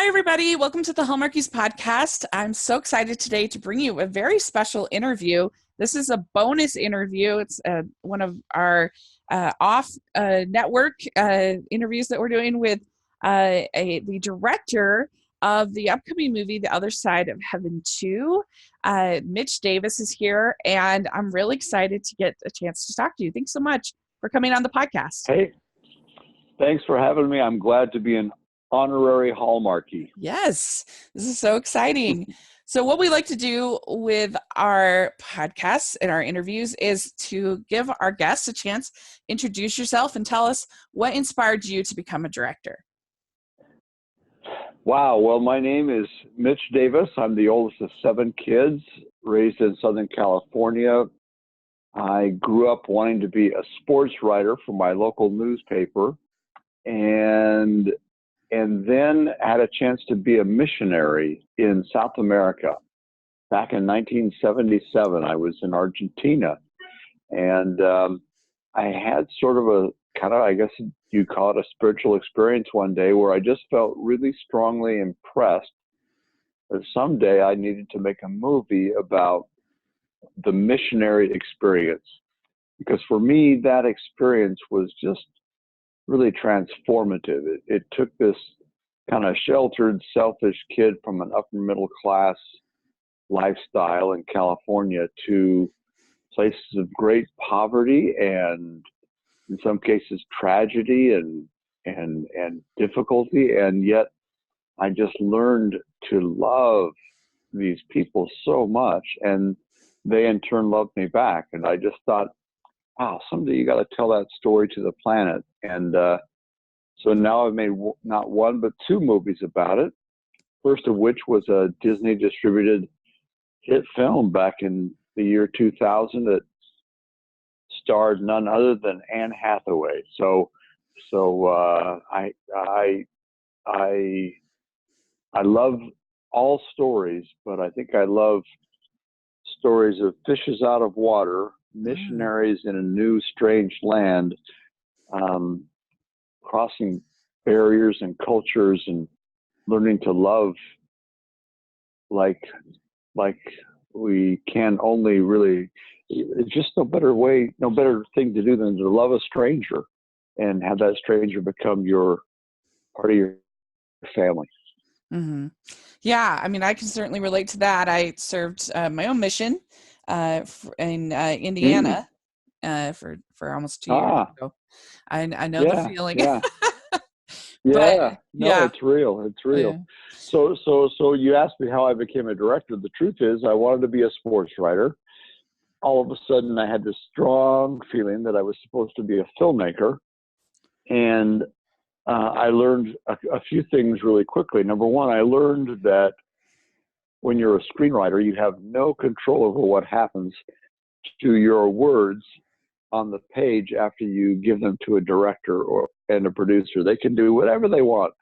Hi, everybody. Welcome to the Hallmarkies podcast. I'm so excited today to bring you a very special interview. This is a bonus interview. It's one of our off network interviews that we're doing with the director of the upcoming movie, The Other Side of Heaven 2. Mitch Davis is here, and I'm really excited to get a chance to talk to you. Thanks so much for coming on the podcast. Hey, thanks for having me. I'm glad to be an honorary Hallmarkie. Yes, this is so exciting. So what we like to do with our podcasts and our interviews is to give our guests a chance, introduce yourself and tell us what inspired you to become a director. Wow. Well, my name is Mitch Davis. I'm the oldest of 7 kids, raised in Southern California. I grew up wanting to be a sports writer for my local newspaper, and then had a chance to be a missionary in South America. Back in 1977, I was in Argentina, and I had sort of a kind of, I guess you call it a spiritual experience one day where I just felt really strongly impressed that someday I needed to make a movie about the missionary experience. Because for me, that experience was just really transformative. It took this kind of sheltered, selfish kid from an upper middle class lifestyle in California to places of great poverty and in some cases tragedy and difficulty. And yet I just learned to love these people so much, and they in turn loved me back. And I just thought, wow, someday you got to tell that story to the planet. And so now I've made not one, but 2 movies about it. First of which was a Disney distributed hit film back in the year 2000 that starred none other than Anne Hathaway. So I love all stories, but I think I love stories of fishes out of water, missionaries in a new, strange land, crossing barriers and cultures and learning to love like we can only really, it's just no better thing to do than to love a stranger and have that stranger become your part of your family. Mm-hmm. Yeah, I mean, I can certainly relate to that. I served my own mission in Indiana for almost 2 years ago. I know the feeling. Yeah. But No, it's real. It's real. Yeah. So you asked me how I became a director. The truth is I wanted to be a sports writer. All of a sudden I had this strong feeling that I was supposed to be a filmmaker. And I learned a few things really quickly. Number one, I learned that when you're a screenwriter, you have no control over what happens to your words on the page after you give them to a director and a producer. They can do whatever they want.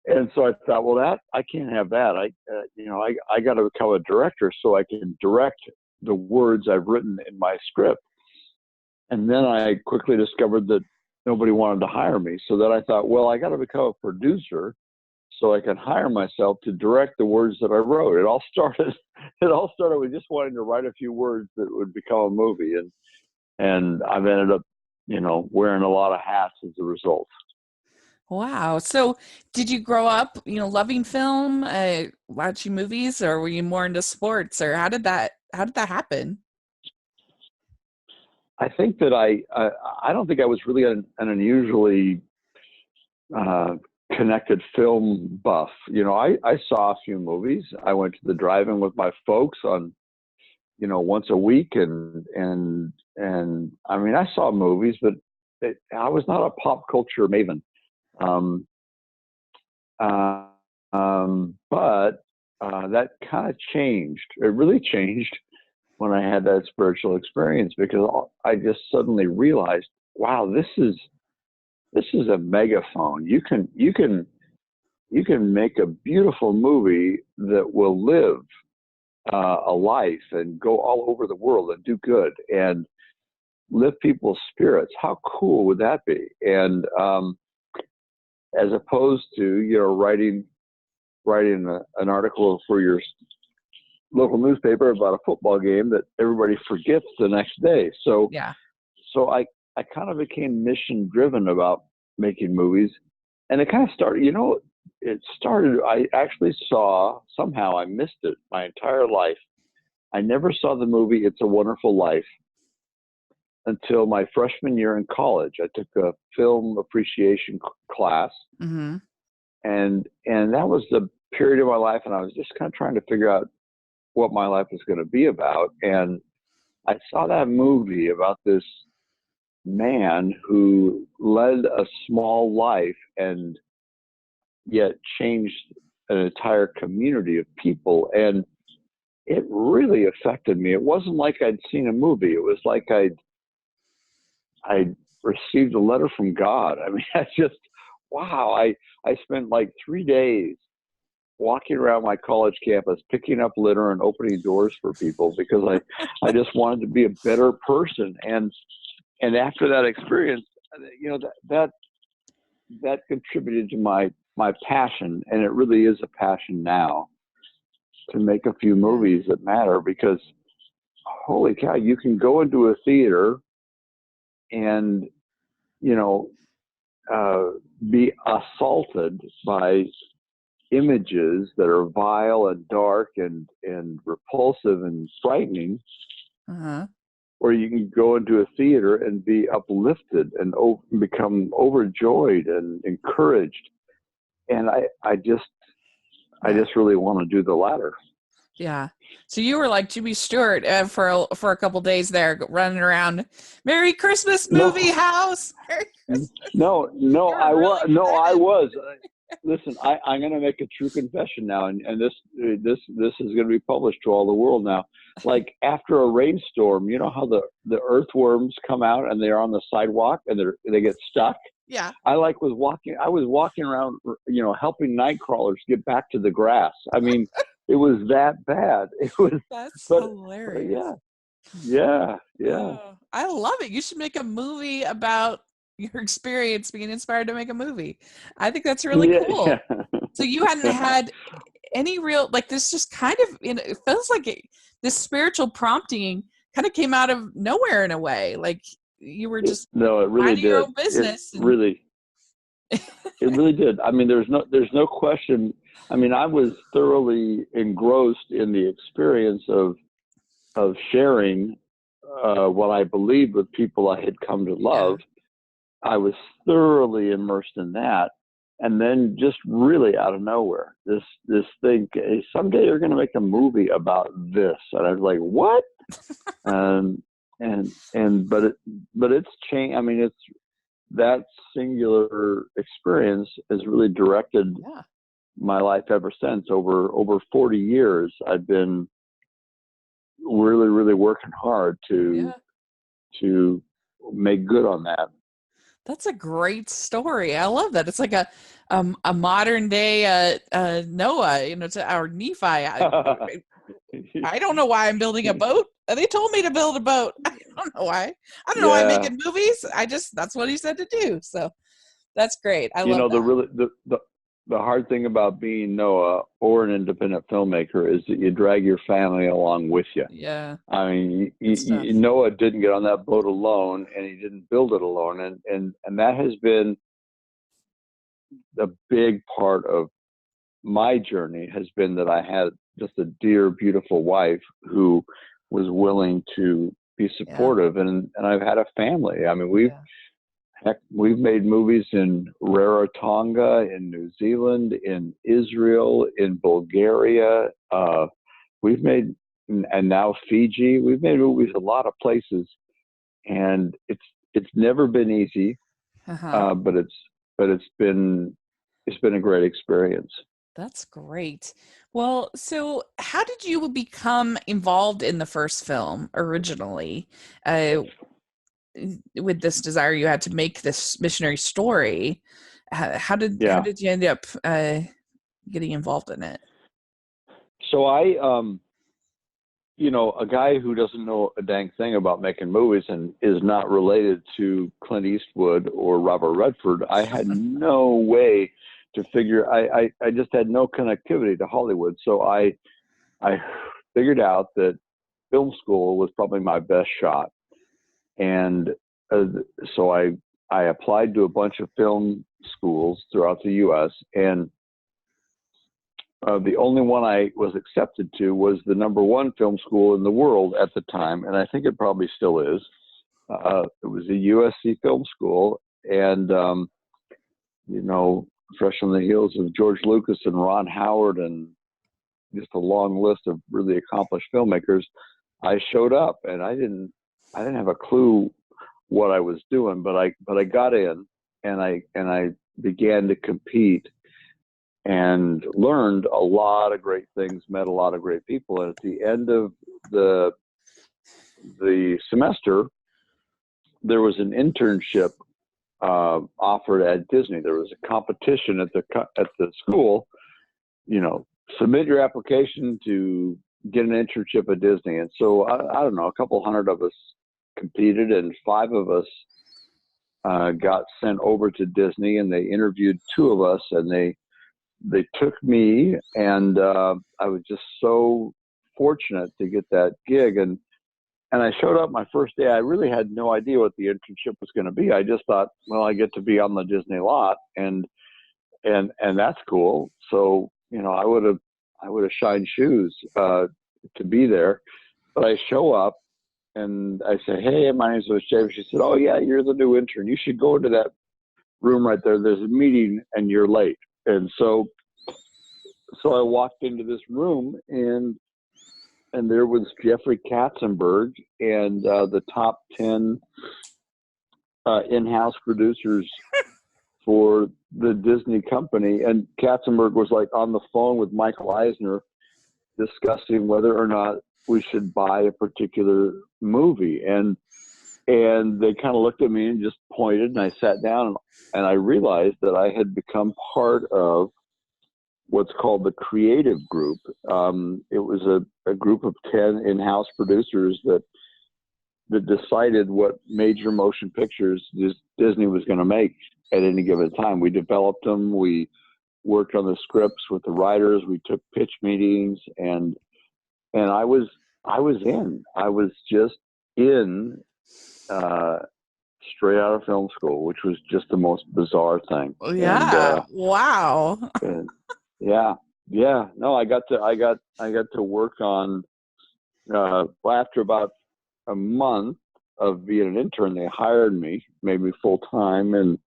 And so I thought, well, I can't have that. I got to become a director so I can direct the words I've written in my script. And then I quickly discovered that nobody wanted to hire me. So then I thought, well, I got to become a producer so I can hire myself to direct the words that I wrote. It all started with just wanting to write a few words that would become a movie. And I've ended up, wearing a lot of hats as a result. Wow. So did you grow up, loving film, watching movies, or were you more into sports, or how did that happen? I think that I don't think I was really an unusually connected film buff. I saw a few movies. I went to the drive-in with my folks on, once a week, and I mean, I saw movies, but I was not a pop culture maven. But that kind of changed. It really changed when I had that spiritual experience, because I just suddenly realized, wow, this is a megaphone. You can make a beautiful movie that will live a life and go all over the world and do good and lift people's spirits. How cool would that be? And as opposed to, writing writing an article for your local newspaper about a football game that everybody forgets the next day. So Yeah. I kind of became mission driven about making movies. And it kind of started, I actually saw, somehow I missed it my entire life. I never saw the movie It's a Wonderful Life until my freshman year in college. I took a film appreciation class, Mm-hmm. and that was the period of my life, and I was just kind of trying to figure out what my life was going to be about. And I saw that movie about this man who led a small life and yet changed an entire community of people. And it really affected me. It wasn't like I'd seen a movie. It was like I'd received a letter from God. I mean, I just, wow. I spent like 3 days walking around my college campus, picking up litter and opening doors for people because I just wanted to be a better person. And after that experience, that contributed to my passion. And it really is a passion now to make a few movies that matter, because holy cow, you can go into a theater and, be assaulted by images that are vile and dark and repulsive and frightening, Uh-huh. or you can go into a theater and be uplifted and become overjoyed and encouraged. And I just really want to do the latter. Yeah. So you were like Jimmy Stewart for a couple days there, running around. Merry Christmas, movie house. Merry Christmas. No, I really was. Listen, I'm going to make a true confession now, and this is going to be published to all the world now. Like after a rainstorm, you know how the earthworms come out and they're on the sidewalk and they get stuck. Yeah. I was walking around, helping night crawlers get back to the grass. I mean, it was that bad. It was. That's But hilarious. yeah. Oh, I love it. You should make a movie about your experience being inspired to make a movie. I think that's really cool. Yeah. So you hadn't had any real, like, this just kind of, it feels like this spiritual prompting kind of came out of nowhere in a way. Like you were just No, it really minding your did. own business. It really did. I mean, there's no question. I mean, I was thoroughly engrossed in the experience of sharing what I believed with people I had come to love. I was thoroughly immersed in that. And then just really out of nowhere, this thing, hey, someday you're going to make a movie about this. And I was like, what? But it's changed. I mean, it's that singular experience has really directed my life ever since. Over 40 years, I've been really, really working hard to make good on that. That's a great story. I love that. It's like a modern day Noah, to our Nephi. I don't know why I'm building a boat. They told me to build a boat. I don't know why. I don't know why I'm making movies. That's what he said to do. So that's great. I love that. The hard thing about being Noah or an independent filmmaker is that you drag your family along with you. Yeah. I mean, Noah didn't get on that boat alone, and he didn't build it alone. And that has been a big part of my journey, has been that I had just a dear, beautiful wife who was willing to be supportive. And I've had a family. I mean, we've made movies in Rarotonga, in New Zealand, in Israel, in Bulgaria. We've made, and now Fiji. We've made movies a lot of places, and it's never been easy, but it's been a great experience. That's great. Well, so how did you become involved in the first film originally? With this desire you had to make this missionary story, how did you end up getting involved in it? So I, a guy who doesn't know a dang thing about making movies and is not related to Clint Eastwood or Robert Redford, I had no way to figure. I just had no connectivity to Hollywood, so I figured out that film school was probably my best shot, and uh, so I applied to a bunch of film schools throughout the U.S. and the only one I was accepted to was the number one film school in the world at the time, and I think it probably still is. It was a USC film school, and fresh on the heels of George Lucas and Ron Howard, and just a long list of really accomplished filmmakers. I showed up, and I didn't have a clue what I was doing, but I got in, and I began to compete and learned a lot of great things, met a lot of great people. And at the end of the semester, there was an internship offered at Disney. There was a competition at the school. Submit your application to get an internship at Disney. And so I don't know, a couple hundred of us competed, and 5 of us got sent over to Disney, and they interviewed 2 of us, and they took me, and I was just so fortunate to get that gig. And I showed up my first day. I really had no idea what the internship was going to be. I just thought, well, I get to be on the Disney lot, and that's cool. So I would have shined shoes to be there. But I show up, and I say, hey, my name's Mitch Davis. She said, oh yeah, you're the new intern. You should go into that room right there. There's a meeting, and you're late. And so I walked into this room, and there was Jeffrey Katzenberg and the top 10 in-house producers for the Disney company. And Katzenberg was like on the phone with Michael Eisner discussing whether or not we should buy a particular movie. And they kind of looked at me and just pointed, and I sat down, and I realized that I had become part of what's called the creative group. It was a group of 10 in-house producers that decided what major motion pictures Disney was going to make at any given time. We developed them. We worked on the scripts with the writers. We took pitch meetings, and I was in. I was just in straight out of film school, which was just the most bizarre thing. Yeah. Wow. And yeah. No, I got to work on. After about a month of being an intern, they hired me, made me full time, and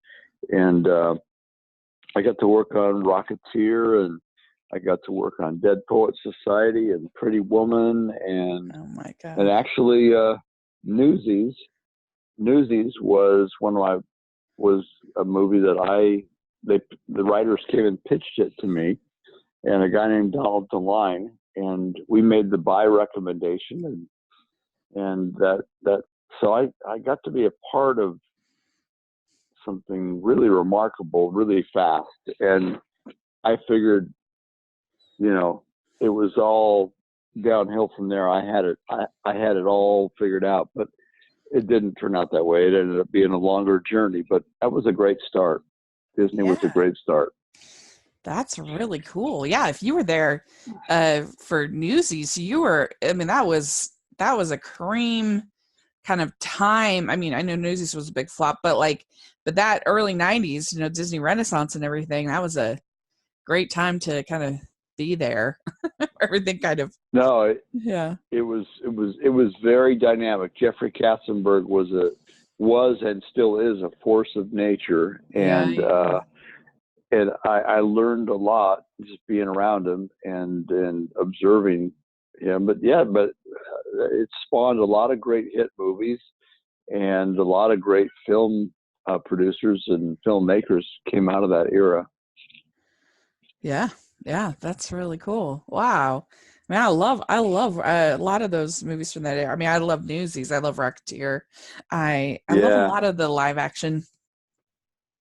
I got to work on Rocketeer, and I got to work on Dead Poets Society and Pretty Woman, and oh my God, and actually Newsies was was a movie that the writers came and pitched it to me, and a guy named Donald DeLine, and we made the buy recommendation, and that so I got to be a part of something really remarkable really fast, and I figured, it was all downhill from there. I had it all figured out, but it didn't turn out that way. It ended up being a longer journey, but that was a great start. Disney was a great start. That's really cool. Yeah, if you were there for Newsies, that was a cream kind of time. I mean, I know Newsies was a big flop, but that early 90s, Disney Renaissance and everything, that was a great time to kind of be there. Everything kind of it was very dynamic. Jeffrey Katzenberg was and still is a force of nature, and and I learned a lot just being around him and observing him. But it spawned a lot of great hit movies, and a lot of great film producers and filmmakers came out of that era. Yeah, that's really cool. Wow. I mean, I love a lot of those movies from that era. I mean, I love Newsies. I love Rocketeer. I love a lot of the live action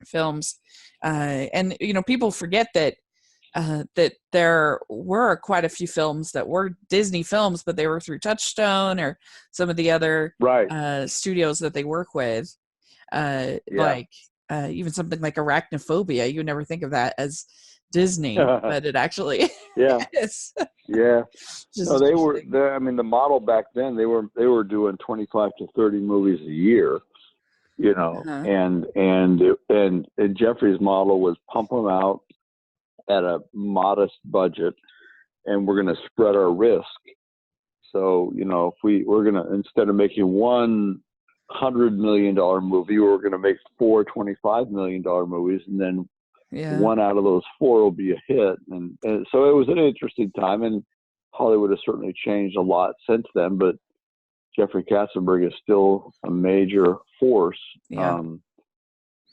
films. And people forget that there were quite a few films that were Disney films, but they were through Touchstone or some of the other studios that they work with. Like even something like Arachnophobia. You would never think of that as Disney, but it actually Yeah, is. yeah. No, Just they were. interesting. I mean, the model back then, they were doing 25 to 30 movies a year. Uh-huh. And Jeffrey's model was pump them out at a modest budget, and we're going to spread our risk. So, if we're going to, instead of making $100 million movie, we're going to make four $25 million movies, and then Yeah. one out of those four will be a hit. And so it was an interesting time, and Hollywood has certainly changed a lot since then, but Jeffrey Katzenberg is still a major force, Yeah.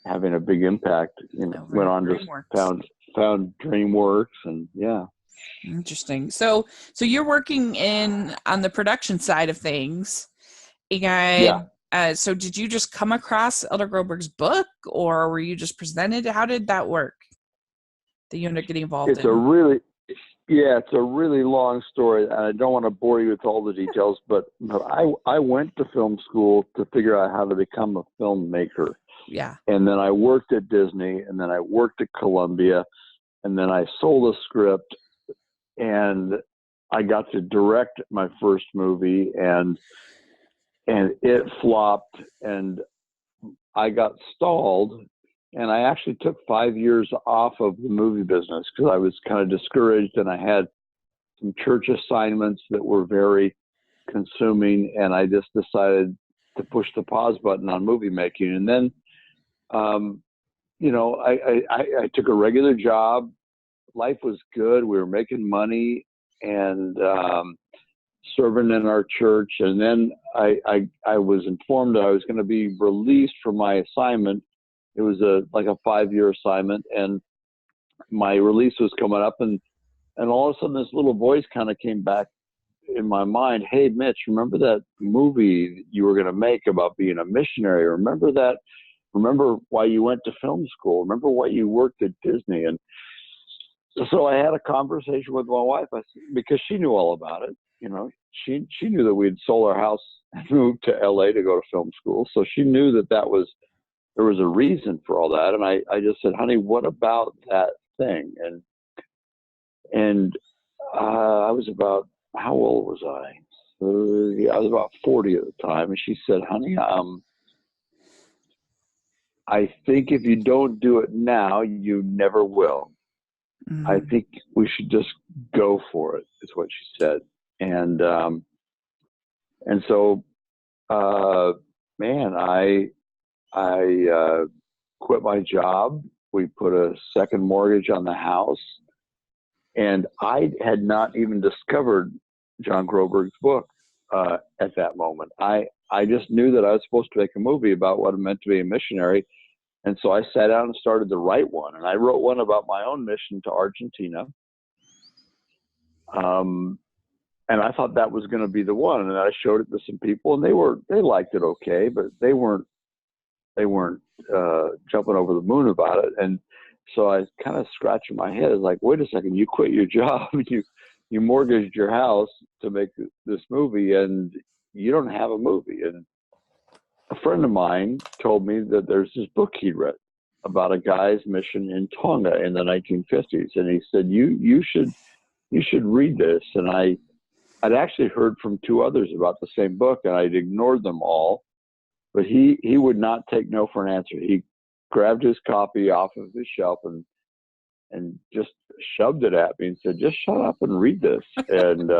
having a big impact. Went Over at on to DreamWorks. found DreamWorks, and yeah. Interesting. So you're working in on the production side of things, Yeah, and so did you just come across Elder Groberg's book, or were you just presented? How did that work? That you ended up getting involved it's a in? really it's a really long story, and I don't want to bore you with all the details, but I went to film school to figure out how to become a filmmaker. Yeah. And then I worked at Disney, and then I worked at Columbia, and then I sold a script, and I got to direct my first movie, and it flopped, and I got stalled, and I actually took 5 years off of the movie business because I was kind of discouraged, and I had some church assignments that were very consuming, and I just decided to push the pause button on movie making. And then, I took a regular job. Life was good. We were making money and serving in our church. And then I was informed that I was going to be released from my assignment. It was like a 5-year assignment, and my release was coming up, and all of a sudden this little voice kind of came back in my mind. Hey, Mitch, remember that movie you were going to make about being a missionary? Remember that? Remember why you went to film school? Remember why you worked at Disney? And so I had a conversation with my wife because she knew all about it. She knew that we had sold our house and moved to LA to go to film school. So she knew that there was a reason for all that. And I just said, honey, what about that thing? And I was about, how old was I? I was about 40 at the time. And she said, honey, I think if you don't do it now, you never will. I Mm-hmm. think we should just go for it, is what she said. And so, man, I quit my job. We put a second mortgage on the house, and I had not even discovered John Groberg's book at that moment. I just knew that I was supposed to make a movie about what it meant to be a missionary. And so I sat down and started to write one. And I wrote one about my own mission to Argentina. And I thought that was going to be the one. And I showed it to some people, and they liked it okay, but they weren't jumping over the moon about it. And so I kind of scratching my head. Like, wait a second, you quit your job, you mortgaged your house to make this movie, and you don't have a movie. And a friend of mine told me that there's this book he'd read about a guy's mission in Tonga in the 1950s, and he said, you should read this. And I'd actually heard from two others about the same book, and I'd ignored them all. But he would not take no for an answer. He grabbed his copy off of his shelf and just shoved it at me and said, just shut up and read this. And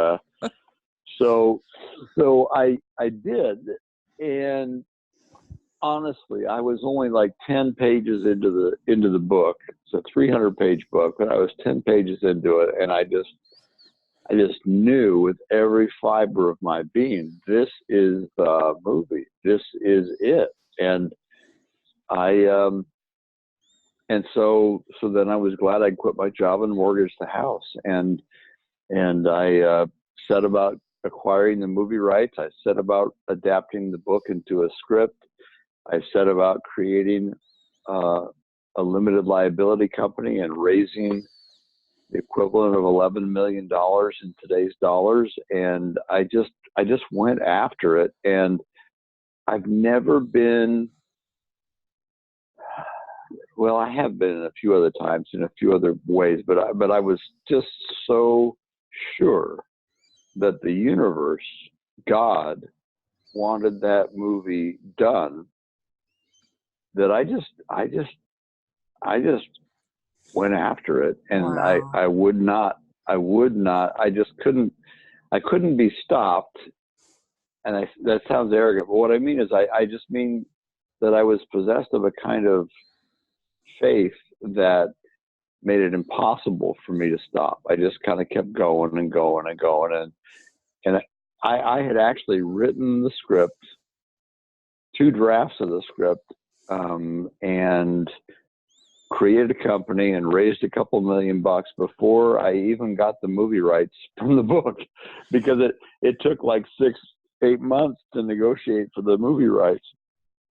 so I did. And honestly, I was only like 10 pages into the book. It's a 300-page book, but I was 10 pages into it, and I just knew with every fiber of my being, this is the movie. This is it. And so then I was glad I quit my job and mortgaged the house. And I set about acquiring the movie rights. I set about adapting the book into a script. I set about creating a limited liability company and raising the equivalent of $11 million in today's dollars. And I just went after it. And I've never been well, I have been a few other times in a few other ways, but I was just so sure that the universe, God, wanted that movie done that I just went after it, and Wow. I just couldn't be stopped. And that sounds arrogant, but what I mean is I just mean that I was possessed of a kind of faith that made it impossible for me to stop. I just kind of kept going and going and going. And I had actually written the script, two drafts of the script, and created a company and raised a couple $1 million before I even got the movie rights from the book, because it took like 6-8 months to negotiate for the movie rights.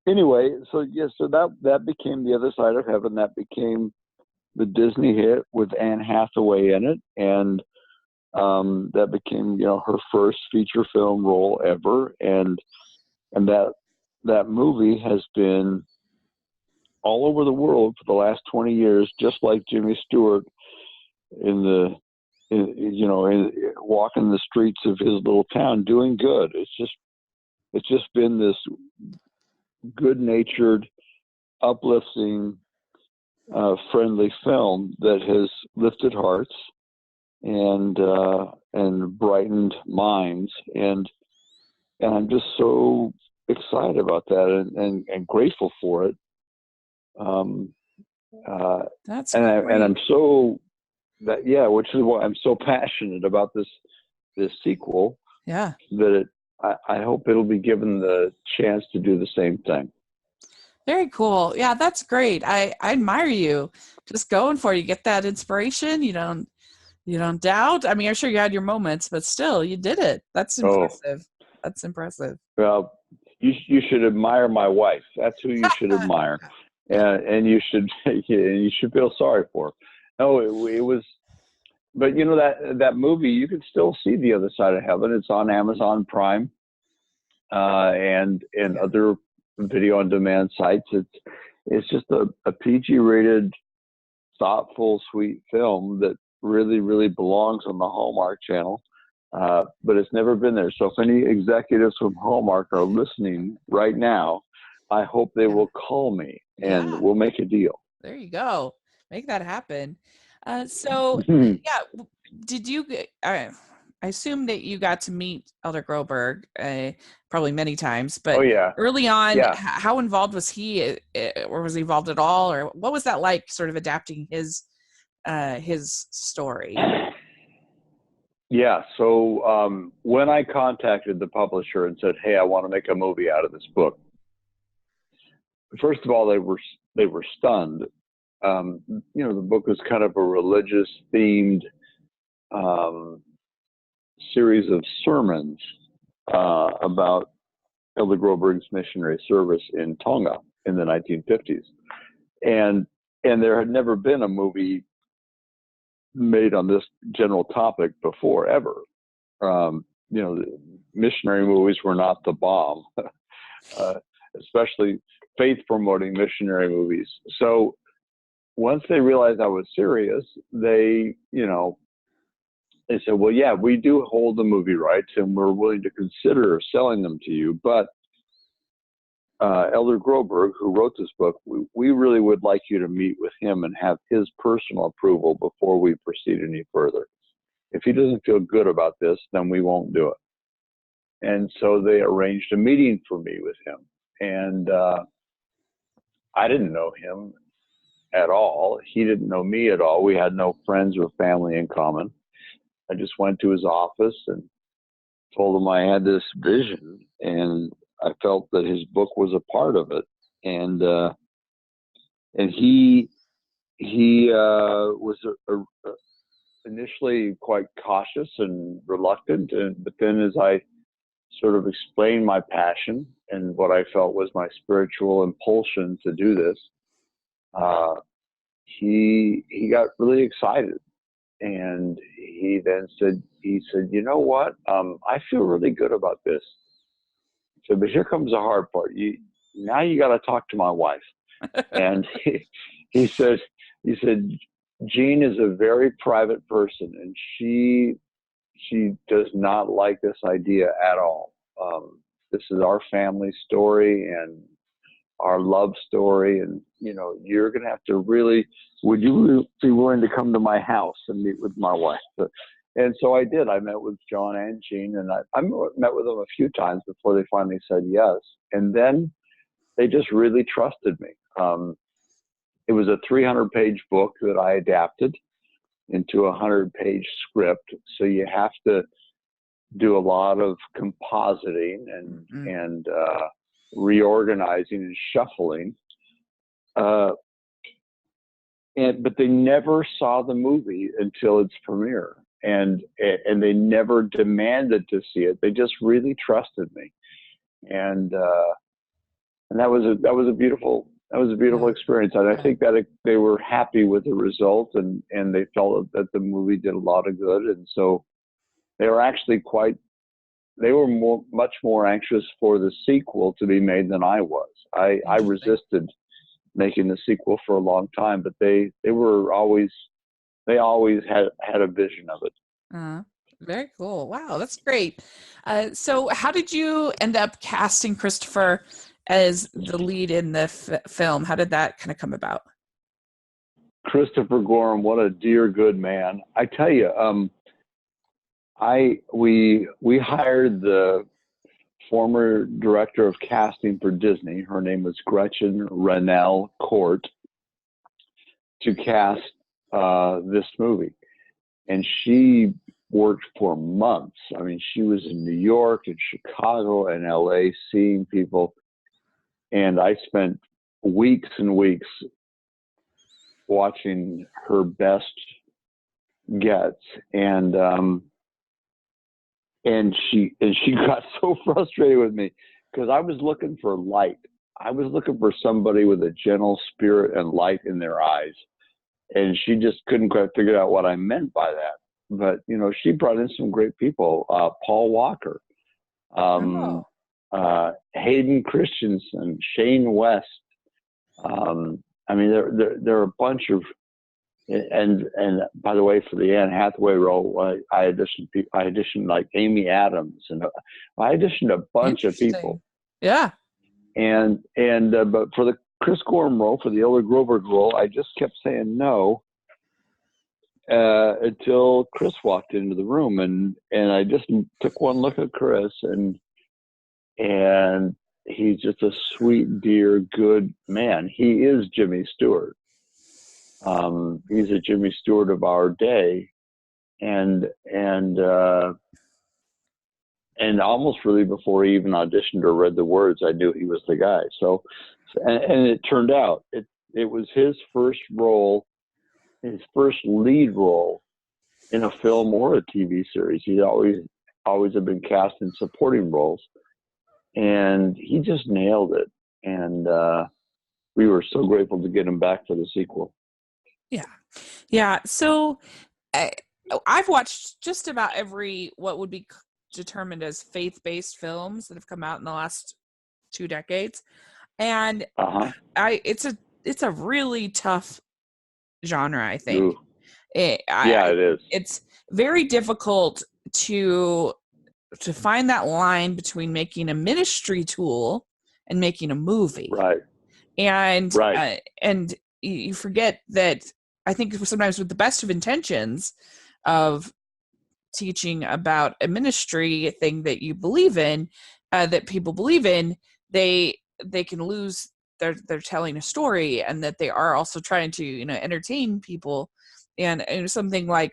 Anyway, so that became The Other Side of Heaven. That became the Disney hit with Anne Hathaway in it, and that became her first feature film role ever, and that movie has been all over the world for the last 20 years, just like Jimmy Stewart walking the streets of his little town doing good. It's just been this good-natured, uplifting, friendly film that has lifted hearts and brightened minds, and I'm just so excited about that, and grateful for it. That's And great. I'm so which is why I'm so passionate about this sequel, Yeah. that I hope it'll be given the chance to do the same thing. Very cool. Yeah, that's great. I admire you. Just going for it. You get that inspiration. You don't doubt. I mean, I'm sure you had your moments, but still you did it. That's Oh, impressive. That's impressive. well, you should admire my wife. That's who you should admire, and you should you should feel sorry for her. No, it was. But that movie, you can still see The Other Side of Heaven. It's on Amazon Prime, and Yeah. other video on demand sites. It's just a PG rated, thoughtful, sweet film that really, really belongs on the Hallmark channel. But it's never been there. So if any executives from Hallmark are listening right now, I hope they Yeah. will call me and Yeah. we'll make a deal. There you go. Make that happen. So, yeah, did you? I assume that you got to meet Elder Groberg probably many times, Oh but yeah, early on, yeah. how involved was he, or was he involved at all, or what was that like, sort of adapting his story? Yeah. So when I contacted the publisher and said, "Hey, I want to make a movie out of this book," first of all, they were stunned. The book was kind of a religious themed um, series of sermons about Elder Groberg's missionary service in Tonga in the 1950s, and there had never been a movie made on this general topic before ever. Missionary movies were not the bomb, especially faith promoting missionary movies. So once they realized I was serious, they said, well, yeah, we do hold the movie rights and we're willing to consider selling them to you. But Elder Groberg, who wrote this book, we really would like you to meet with him and have his personal approval before we proceed any further. If he doesn't feel good about this, then we won't do it. And so they arranged a meeting for me with him. And I didn't know him at all. He didn't know me at all. We had no friends or family in common. I just went to his office and told him I had this vision, and I felt that his book was a part of it. And he was initially quite cautious and reluctant, but then as I sort of explained my passion and what I felt was my spiritual impulsion to do this, uh, he got really excited, and he said, you know what? I feel really good about this. But here comes the hard part. Now you got to talk to my wife. And he said, he said, Jean is a very private person, and she does not like this idea at all. This is our family story and our love story, and you're going to have to really. Would you be willing to come to my house and meet with my wife? And so I did. I met with John and Jean, and I met with them a few times before they finally said yes. And then they just really trusted me. It was a 300-page book that I adapted into a 100-page script. So you have to do a lot of compositing and reorganizing and shuffling. But they never saw the movie until its premiere, and they never demanded to see it. They just really trusted me, and that was a beautiful experience. And I think that they were happy with the result, and they felt that the movie did a lot of good, and so they were actually much more anxious for the sequel to be made than I was. I resisted making the sequel for a long time, but they always had a vision of it. Very cool. Wow, that's great. So how did you end up casting Christopher as the lead in the film? How did that kind of come about? Christopher Gorham, what a dear, good man. I tell you, we hired the former director of casting for Disney. Her name was Gretchen Rennell Court, to cast this movie. And she worked for months. I mean, she was in New York and Chicago and LA seeing people. And I spent weeks and weeks watching her best gets. And she got so frustrated with me because I was looking for light. I was looking for somebody with a gentle spirit and light in their eyes. And she just couldn't quite figure out what I meant by that. But, she brought in some great people. Paul Walker, Hayden Christensen, Shane West. I mean, there are a bunch of, and by the way, for the Anne Hathaway role, I auditioned like Amy Adams, and I auditioned a bunch of people. Yeah. But for the Chris Gorham role, for the Ella Grover role, I just kept saying no until Chris walked into the room, and I just took one look at Chris, and he's just a sweet, dear, good man. He is Jimmy Stewart. He's a Jimmy Stewart of our day, and almost really before he even auditioned or read the words, I knew he was the guy. So, and it turned out it was his first role, his first lead role in a film or a TV series. He'd always have been cast in supporting roles, and he just nailed it. And we were so grateful to get him back for the sequel. Yeah. So I've watched just about every what would be determined as faith-based films that have come out in the last 2 decades, and it's a really tough genre, I think. It is. It's very difficult to find that line between making a ministry tool and making a movie. Right. And you forget that, I think sometimes with the best of intentions of teaching about a ministry thing that you believe in, that people believe in, they can lose they're telling a story, and that they are also trying to entertain people. And something like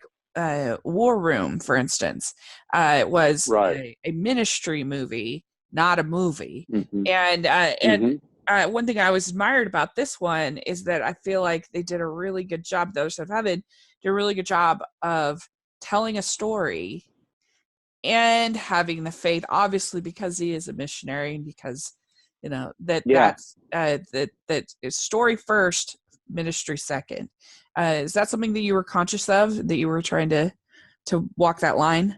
War Room, for instance, was a ministry movie, not a movie. And one thing I always admired about this one is that I feel like they did a really good job. Those of Heaven did a really good job of telling a story and having the faith, obviously because he is a missionary, and because that's that is story first, ministry second. Is that something that you were conscious of, that you were trying to walk that line?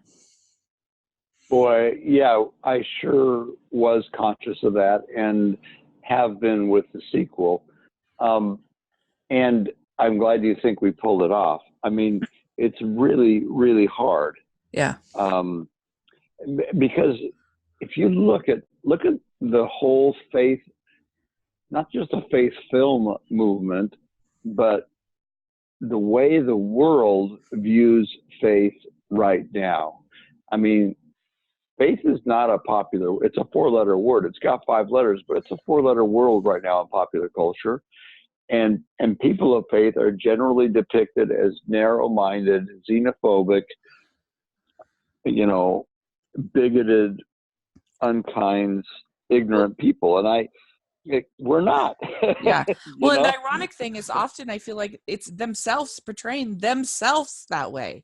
Boy, yeah, I sure was conscious of that, and have been with the sequel. and I'm glad you think we pulled it off. I mean, it's really, really hard. Yeah. Um, because if you look at the whole faith, not just a faith film movement, but the way the world views faith right now. I mean, faith is not a popular, it's a 4-letter word. It's got 5 letters, but it's a 4-letter word right now in popular culture. And people of faith are generally depicted as narrow-minded, xenophobic, you know, bigoted, unkind, ignorant people. And we're not, Yeah. you Well, and the know? ironic thing is often I feel like it's themselves portraying themselves that way,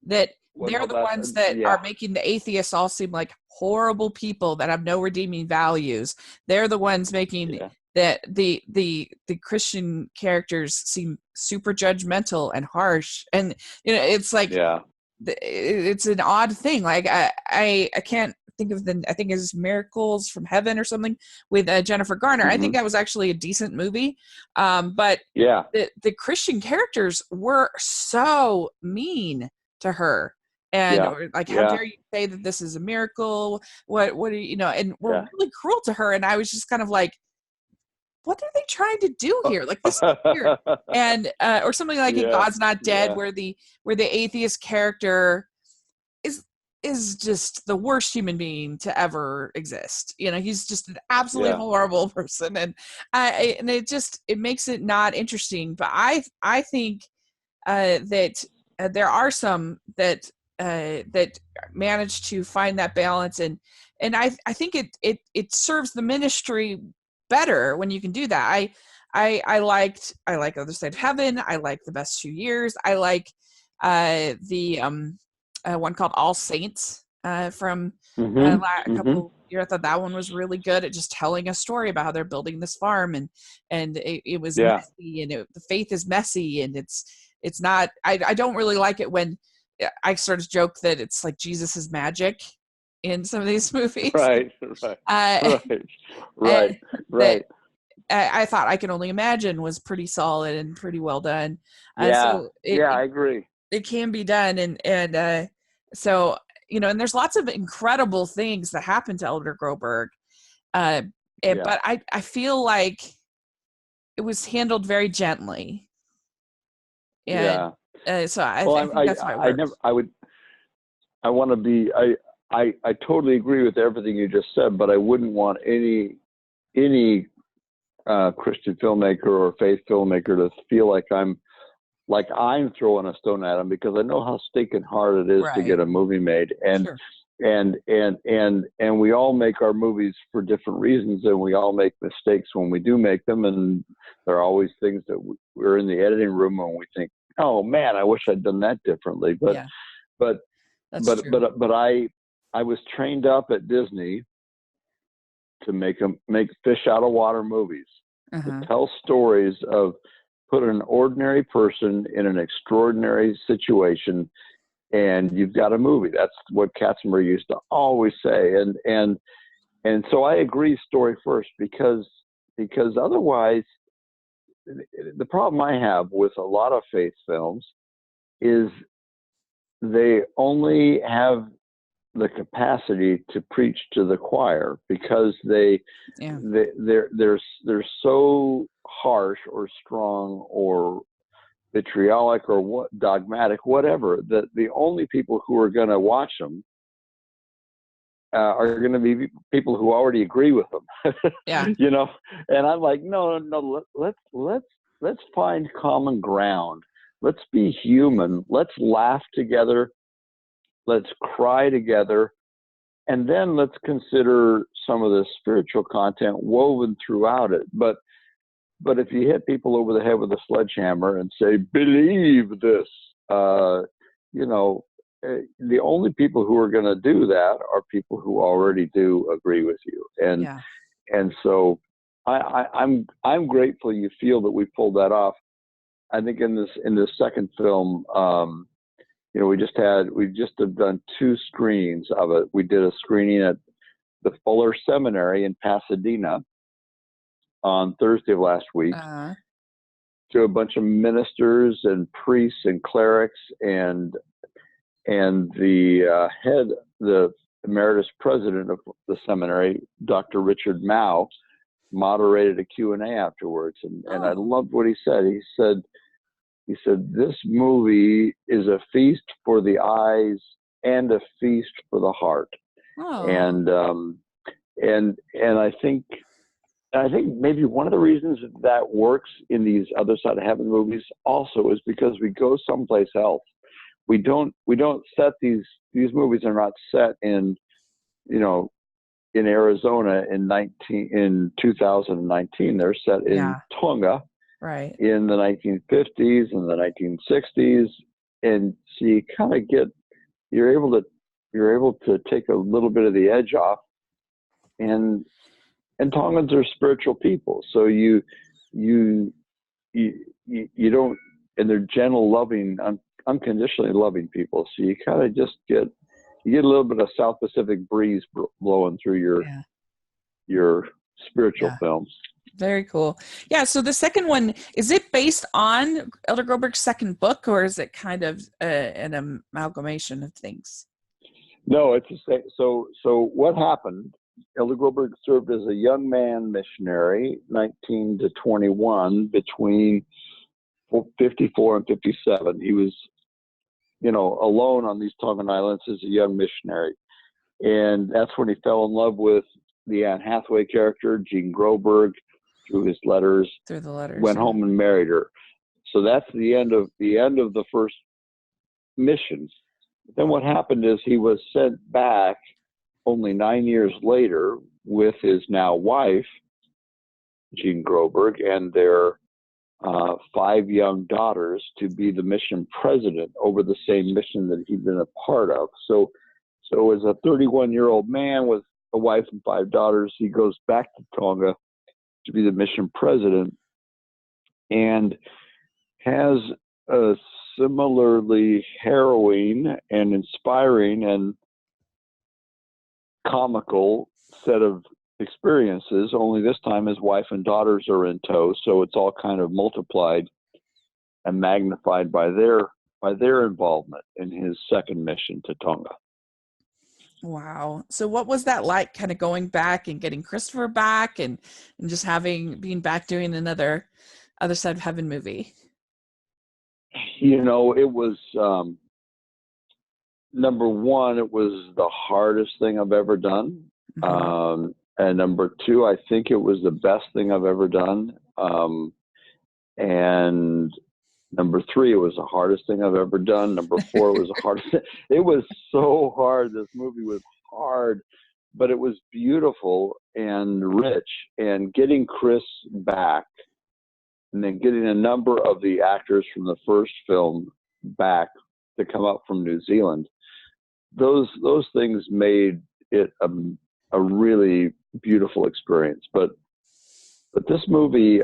that Well, they're no, the ones that yeah, are making the atheists all seem like horrible people that have no redeeming values. They're the ones making yeah, that the Christian characters seem super judgmental and harsh. And it's like yeah. it's an odd thing. Like I can't think of I think it's Miracles from Heaven or something with Jennifer Garner. I think Hmm. that was actually a decent movie, but Yeah, the Christian characters were so mean to her, and yeah, or like, how yeah, dare you say that this is a miracle? What do you know? And were yeah. really cruel to her. And I was just kind of like, what are they trying to do here? Like, this is weird. And or something like in Yeah, God's Not Dead, yeah, where the atheist character is is just the worst human being to ever exist. He's just an absolutely yeah. horrible person, and and it makes it not interesting. But I think that there are some that manage to find that balance, and I think it serves the ministry better when you can do that. I like Other Side of Heaven. I like The Best 2 Years. I like the one called All Saints from Hmm. a Hmm. couple years. I thought that one was really good at just telling a story about how they're building this farm, and it was Yeah. messy, and the faith is messy, and it's not. I don't really like it when I sort of joke that it's like Jesus is magic in some of these movies. Right, right, uh, right, right, and that right. I thought I Can Only Imagine was pretty solid and pretty well done. Yeah, So yeah, I agree. it can be done, and so and there's lots of incredible things that happen to Elder Groberg, uh, Yeah, but I feel like it was handled very gently, and yeah. so Well, I think that's why it worked. I want to be, I totally agree with everything you just said, but I wouldn't want any Christian filmmaker or faith filmmaker to feel like I'm throwing a stone at them, because I know how stinking hard it is to Right. get a movie made, Sure. and we all make our movies for different reasons, and we all make mistakes when we do make them, and there are always things that we're in the editing room and we think, oh man, I wish I'd done that differently. But Yeah, but that's true. but I was trained up at Disney to make fish out of water movies, to Uh-huh. tell stories of, put an ordinary person in an extraordinary situation, and you've got a movie. That's what Katzenberg used to always say. And so I agree, story first, because otherwise, the problem I have with a lot of faith films is they only have the capacity to preach to the choir, because Yeah. they're so harsh or strong or vitriolic or what, dogmatic, whatever, that the only people who are going to watch them are going to be people who already agree with them. Yeah. And I'm like, no, let's find common ground. Let's be human. Let's laugh together. Let's cry together. And then let's consider some of the spiritual content woven throughout it. But if you hit people over the head with a sledgehammer and say, believe this, you know, the only people who are going to do that are people who already do agree with you. Yeah. And so I'm grateful you feel that we pulled that off. I think in this second film, we just have done 2 screenings of it. We did a screening at the Fuller Seminary in Pasadena on Thursday of last week, Uh, to a bunch of ministers and priests and clerics, and the the emeritus president of the seminary, Dr. Richard Mao, moderated a Q&A afterwards, and I Oh, loved what he said. He said this movie is a feast for the eyes and a feast for the heart, oh, and I think maybe one of the reasons that works in these Other Side of Heaven movies also is because we go someplace else. We don't set these movies are not set in, you know, in Arizona in 2019. They're set in yeah, Tonga right. in the 1950s and the 1960s, and so you kind of get you're able to take a little bit of the edge off, and Tongans are spiritual people, so you you don't, and they're gentle, loving, unconditionally loving people. So you kind of just get a little bit of South Pacific breeze blowing through Yeah, your spiritual yeah. films. Very cool. Yeah. So the second one, is it based on Elder Goldberg's second book, or is it kind of an amalgamation of things? No, it's the same. So what happened? Elder Goldberg served as a young man missionary, 19 to 21, between 54 and 57. He was, alone on these Tongan Islands as a young missionary. And that's when he fell in love with the Anne Hathaway character, Jean Groberg, through his letters, Through the letters, went yeah. home and married her. So that's the end of the first mission. Then what happened is he was sent back only 9 years later with his now wife, Jean Groberg, and their 5 young daughters to be the mission president over the same mission that he'd been a part of. So as a 31-year-old man with a wife and 5 daughters, he goes back to Tonga to be the mission president, and has a similarly harrowing and inspiring and comical set of experiences, only this time his wife and daughters are in tow, so it's all kind of multiplied and magnified by their involvement in his second mission to Tonga. Wow. So what was that like, kind of going back and getting Christopher back, and just being back doing another Other Side of Heaven movie? It was, number one, it was the hardest thing I've ever done. Hmm. And number two, I think it was the best thing I've ever done. And number three, it was the hardest thing I've ever done. Number four, it was the hardest. It was so hard. This movie was hard, but it was beautiful and rich. And getting Chris back, and then getting a number of the actors from the first film back to come up from New Zealand, those things made it a really beautiful experience. But this movie,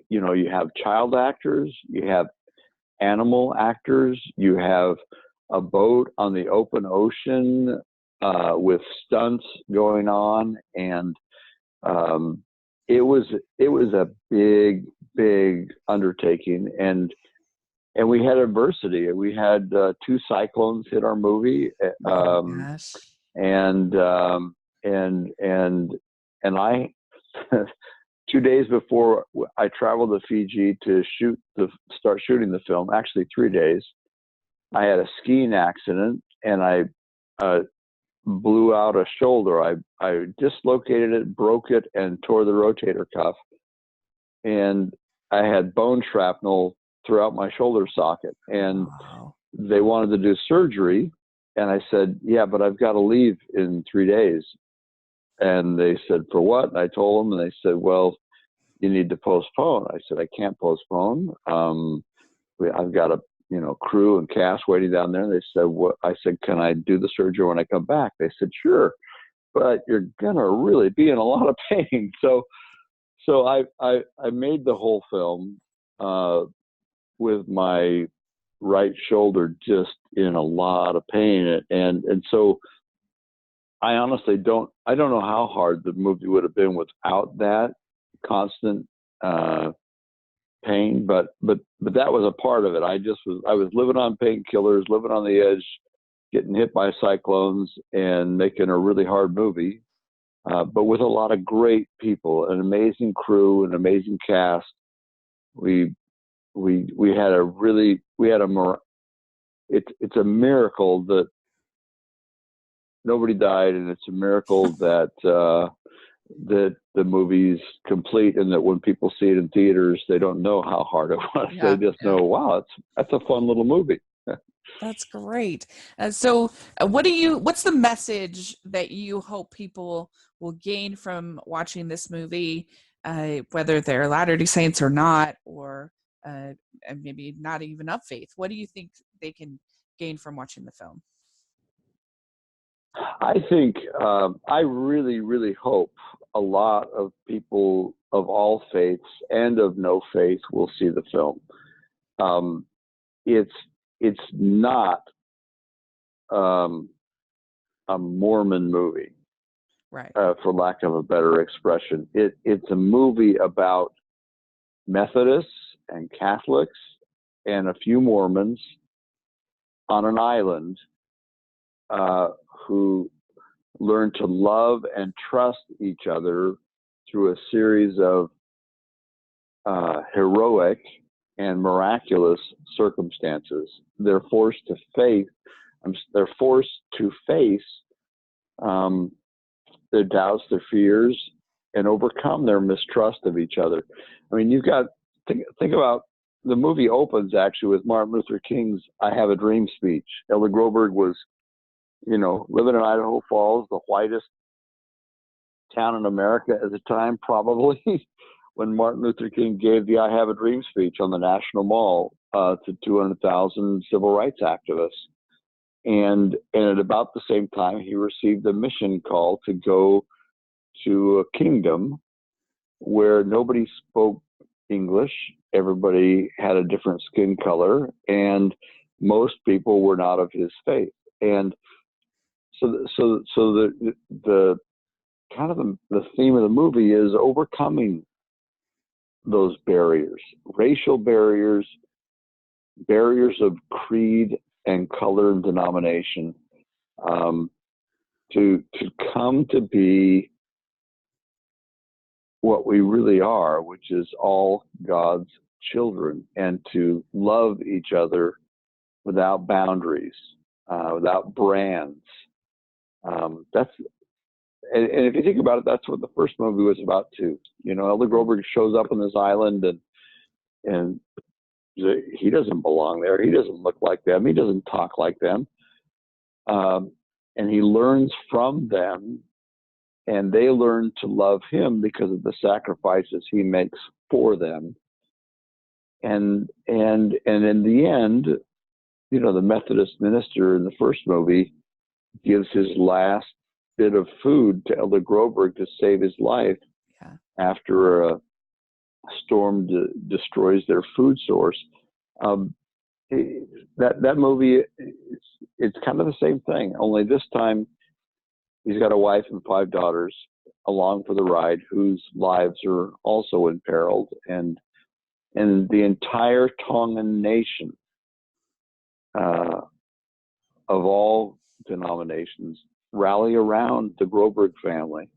you have child actors, you have animal actors, you have a boat on the open ocean with stunts going on, and it was a big undertaking, and we had adversity. We had 2 cyclones hit our movie, Oh my gosh. and and and and I 2 days before I traveled to Fiji to start shooting the film, actually 3 days, I had a skiing accident, and I blew out a shoulder. I dislocated it, broke it, and tore the rotator cuff, and I had bone shrapnel throughout my shoulder socket, and Wow. they wanted to do surgery, and I said, yeah, but I've got to leave in 3 days. And they said, for what? And I told them, and they said, well, you need to postpone. I said, I can't postpone. I've got a crew and cast waiting down there. And they said, what? I said, can I do the surgery when I come back? They said, sure, but you're gonna really be in a lot of pain. So I made the whole film with my right shoulder just in a lot of pain, and so I honestly I don't know how hard the movie would have been without that constant pain, but that was a part of it. I was living on painkillers, living on the edge, getting hit by cyclones, and making a really hard movie, but with a lot of great people, an amazing crew, an amazing cast. We had a really we had a it's a miracle that nobody died, and it's a miracle that that the movie's complete, and that when people see it in theaters, they don't know how hard it was. They Yeah, just yeah. know, wow, that's a fun little movie. That's great. What's the message that you hope people will gain from watching this movie, whether they're Latter-day Saints or not, or and maybe not even of faith? What do you think they can gain from watching the film? I think I really, really hope a lot of people of all faiths and of no faith will see the film. Um, it's it's not um, a Mormon movie, Right. for lack of a better expression. It's a movie about Methodists and Catholics and a few Mormons on an island, uh, who learn to love and trust each other through a series of heroic and miraculous circumstances. They're forced to face. They're forced to face um, their doubts, their fears, and overcome their mistrust of each other. I mean, you've got think about the movie opens actually with Martin Luther King's "I Have a Dream" speech. Elder Groberg was, living in Idaho Falls, the whitest town in America at the time, probably, when Martin Luther King gave the "I Have a Dream" speech on the National Mall to 200,000 civil rights activists. And at about the same time, he received a mission call to go to a kingdom where nobody spoke English, everybody had a different skin color, and most people were not of his faith. And so the kind of the theme of the movie is overcoming those barriers, racial barriers, barriers of creed and color and denomination, um, to come to be what we really are, which is all God's children, and to love each other without boundaries, without brands. That's and if you think about it, that's what the first movie was about too. Elder Groberg shows up on this island, and he doesn't belong there. He doesn't look like them. He doesn't talk like them. And he learns from them, and they learn to love him because of the sacrifices he makes for them. And in the end, the Methodist minister in the first movie gives his last bit of food to Elder Groberg to save his life, Yeah. after a storm destroys their food source. That movie, it's kind of the same thing, only this time he's got a wife and 5 daughters along for the ride, whose lives are also imperiled, and the entire Tongan nation, of all denominations, rally around the Groberg family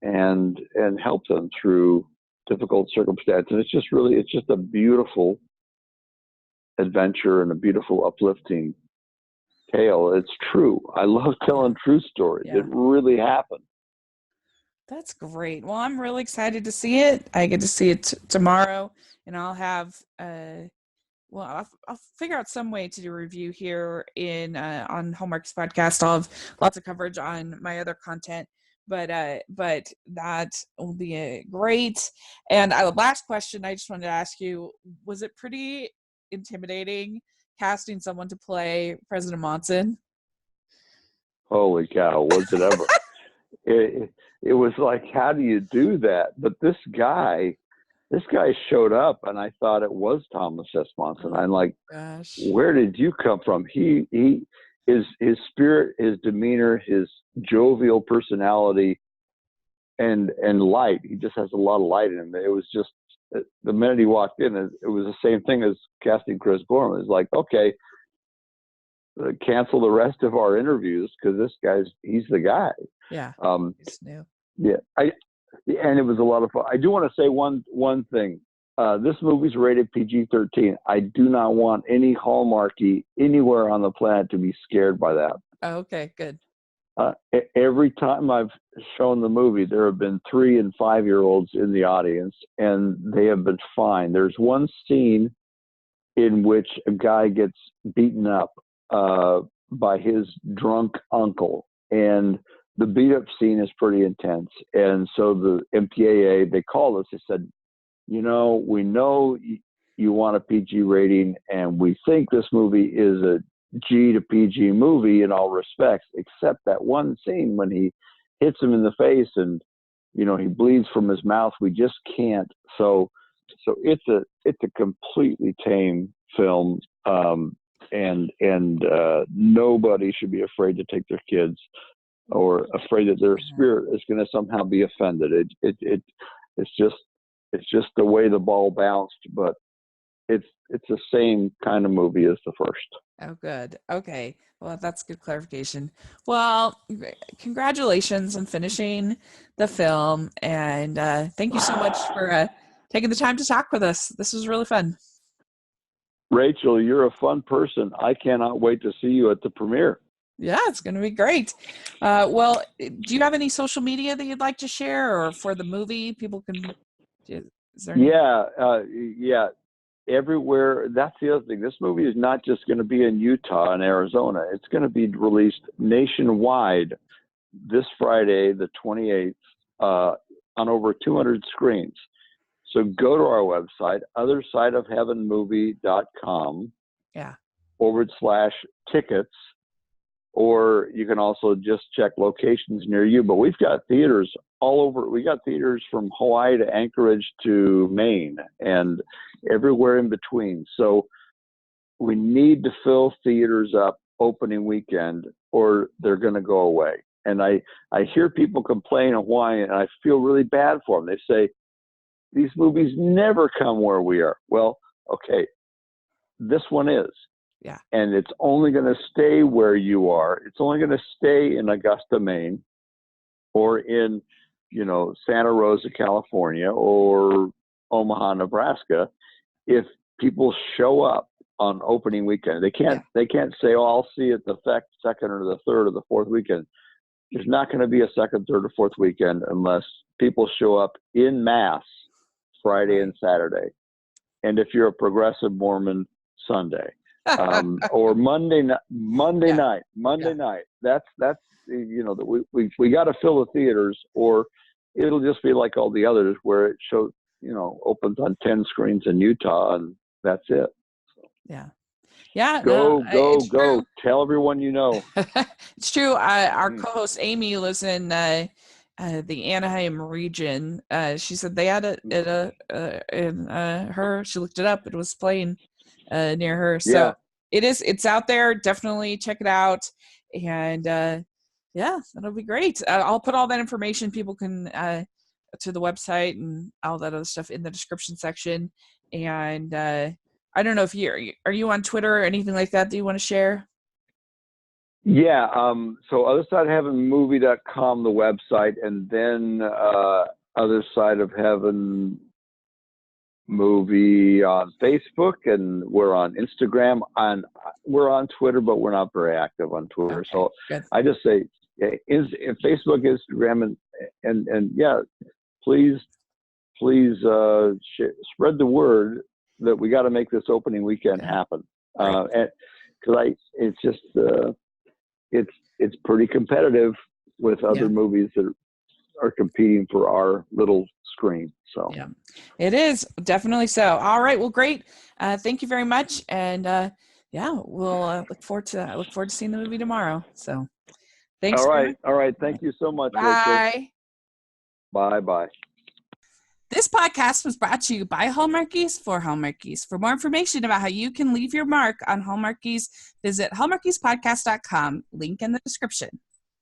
and help them through difficult circumstances. And it's just a beautiful adventure and a beautiful, uplifting tale. It's true. I love telling true stories. Yeah. It really happened. That's great. Well, I'm really excited to see it. I get to see it tomorrow, and I'll have I'll figure out some way to do a review here in on Hallmarkies podcast. I'll have lots of coverage on my other content, but that will be great. And last question I just wanted to ask you: was it pretty intimidating casting someone to play President Monson? Holy cow, was it ever? It was like, how do you do that? But this guy showed up, and I thought it was Thomas S. Monson. I'm like, Gosh. where did you come from? His spirit, his demeanor, his jovial personality, and light. He just has a lot of light in him. It was just the minute he walked in, it was the same thing as casting Chris Gorman. It's like, okay, cancel the rest of our interviews because he's the guy. Yeah. It's new. Yeah. And it was a lot of fun. I do want to say one thing. This movie's rated PG-13. I do not want any Hallmarkie anywhere on the planet to be scared by that. Oh, okay, good. Every time I've shown the movie, there have been 3 and 5-year-olds in the audience, and they have been fine. There's one scene in which a guy gets beaten up by his drunk uncle, and the beat up scene is pretty intense. And so the MPAA, they called us. They said, we know you want a PG rating, and we think this movie is a G to PG movie in all respects, except that one scene when he hits him in the face and, he bleeds from his mouth. We just can't. So it's a completely tame film. And nobody should be afraid to take their kids or afraid that their spirit is going to somehow be offended. It's just the way the ball bounced, but it's the same kind of movie as the first. Oh, good. Okay. Well, that's good clarification. Well, congratulations on finishing the film, and thank you so much for taking the time to talk with us. This was really fun. Rachel, you're a fun person. I cannot wait to see you at the premiere. Yeah, it's going to be great. Well, do you have any social media that you'd like to share, or for the movie, people can? Is there any? Yeah. Everywhere. That's the other thing. This movie is not just going to be in Utah and Arizona. It's going to be released nationwide this Friday, the 28th, on over 200 screens. So go to our website, othersideofheavenmovie.com. Yeah. /tickets. Or you can also just check locations near you. But we've got theaters all over. We got theaters from Hawaii to Anchorage to Maine and everywhere in between. So we need to fill theaters up opening weekend or they're going to go away. And I hear people complain in Hawaii, and I feel really bad for them. They say, these movies never come where we are. Well, okay, this one is. Yeah. And it's only going to stay where you are. It's only going to stay in Augusta, Maine, or in, Santa Rosa, California, or Omaha, Nebraska, if people show up on opening weekend. They can't say, oh, I'll see it the second or the third or the fourth weekend. There's not going to be a second, third, or fourth weekend unless people show up in mass Friday and Saturday. And if you're a progressive Mormon, Sunday. Or Monday night. That's we got to fill the theaters, or it'll just be like all the others where it shows opens on 10 screens in Utah and that's it. Yeah. Go. True. Tell everyone you know. It's true. Our co-host Amy lives in the Anaheim region. She said they had it in her. She looked it up. It was playing near her. So it's out there. Definitely check it out. And that'll be great. I'll put all that information. People can to the website and all that other stuff in the description section. And I don't know if are you on Twitter or anything like that you want to share? Yeah. So othersideofheavenmovie.com, the website, and then Other Side of Heaven Movie on Facebook, and we're on Instagram, we're on Twitter, but we're not very active on Twitter. Okay, so good. I just say Facebook, Instagram, and please spread the word that we got to make this opening weekend happen. And because it's just it's pretty competitive with other movies that are competing for our little screen. So it is definitely so. All right, well, great. Thank you very much, and we'll look forward to seeing the movie tomorrow. So thanks. All right. Thank you so much. Bye. Rachel. Bye. This podcast was brought to you by Hallmarkies for Hallmarkies. For more information about how you can leave your mark on Hallmarkies, visit hallmarkiespodcast.com. Link in the description.